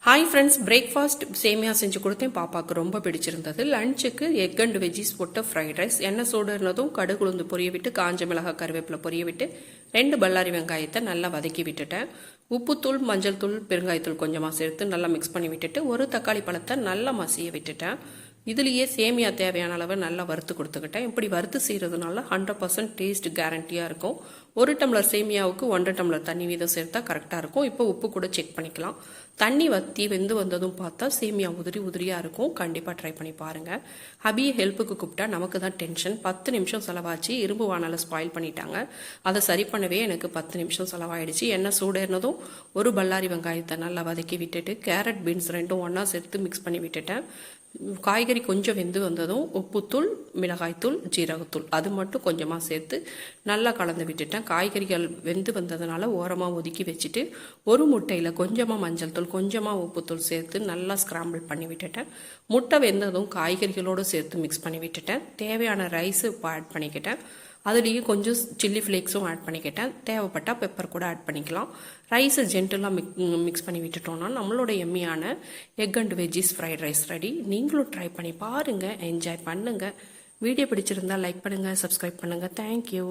Hi friends, breakfast சேமியா செஞ்சு கொடுத்தேன். பாப்பாவுக்கு ரொம்ப பிடிச்சிருந்தது. லஞ்சுக்கு எக் அண்ட் வெஜ்ஜீஸ் போட்ட ஃப்ரைட் ரைஸ். எண்ணெய் சூடுனதும் கடுகு உளுந்து பொரிய விட்டு காஞ்ச மிளகாய் கருவேப்பிலை பொரிய விட்டு 2 பல்லாரி வெங்காயத்தை நல்லா வதக்கி விட்டுட்டேன். உப்புத்தூள், மஞ்சள் தூள், பெருங்காயத்தூள் கொஞ்சமாக சேர்த்து நல்லா மிக்ஸ் பண்ணி விட்டுட்டு ஒரு தக்காளி பழத்தை நல்லா மசிய விட்டுட்டேன். இதுலேயே சேமியா தேவையான அளவு நல்லா வறுத்து கொடுத்துக்கிட்டேன். இப்படி வறுத்து செய்கிறதுனால 100% டேஸ்ட் கேரண்டியாக இருக்கும். 1 டம்ளர் சேமியாவுக்கு 1.5 டம்ளர் தண்ணி வீதம் சேர்த்தா கரெக்டாக இருக்கும். இப்போ உப்பு கூட செக் பண்ணிக்கலாம். தண்ணி வற்றி வெந்து வந்ததும் பார்த்தா சேமியா உதிரியாக இருக்கும். கண்டிப்பாக ட்ரை பண்ணி பாருங்கள். ஹபியை ஹெல்ப்புக்கு கூப்பிட்டா நமக்கு தான் டென்ஷன். 10 நிமிஷம் செலவாச்சு. இரும்பு வானலை ஸ்பாயில் பண்ணிட்டாங்க. அதை சரி பண்ணவே எனக்கு 10 நிமிஷம் செலவாயிடுச்சு. எண்ணெய் சூடேறினதும் ஒரு பல்லாரி வெங்காயத்தை நல்லா வதக்கி விட்டுட்டு கேரட் பீன்ஸ் ரெண்டும் ஒன்றா சேர்த்து மிக்ஸ் பண்ணி விட்டுட்டேன். காய்கறி கொஞ்சம் வெந்து வந்ததும் உப்புத்தூள், மிளகாய்த்தூள், ஜீரகத்தூள் அது மட்டும் கொஞ்சமாக சேர்த்து நல்லா கலந்து விட்டுட்டேன். காய்கறிகள் வெந்து வந்ததுனால ஓரமாக ஒதுக்கி வச்சுட்டு ஒரு முட்டையில் கொஞ்சமாக மஞ்சள் தூள், கொஞ்சமாக உப்புத்தூள் சேர்த்து நல்லா ஸ்க்ராம்பிள் பண்ணி விட்டுட்டேன். முட்டை வெந்ததும் காய்கறிகளோடு சேர்த்து மிக்ஸ் பண்ணி விட்டுட்டேன். தேவையான ரைஸு இப்போ ஆட் பண்ணிக்கிட்டேன். அதுலேயே கொஞ்சம் சில்லி ஃப்ளேக்ஸும் ஆட் பண்ணிக்கிட்டேன். தேவைப்பட்டால் பெப்பர் கூட ஆட் பண்ணிக்கலாம். ரைஸை ஜென்டலாக மிக்ஸ் பண்ணி விட்டுட்டோம்னா நம்மளோட எம்மியான egg and veggies fried rice ready. நீங்களும் ட்ரை பண்ணி பாருங்கள், என்ஜாய் பண்ணுங்கள். வீடியோ பிடிச்சிருந்தா லைக் பண்ணுங்கள், சப்ஸ்கிரைப் பண்ணுங்கள். தேங்க்யூ.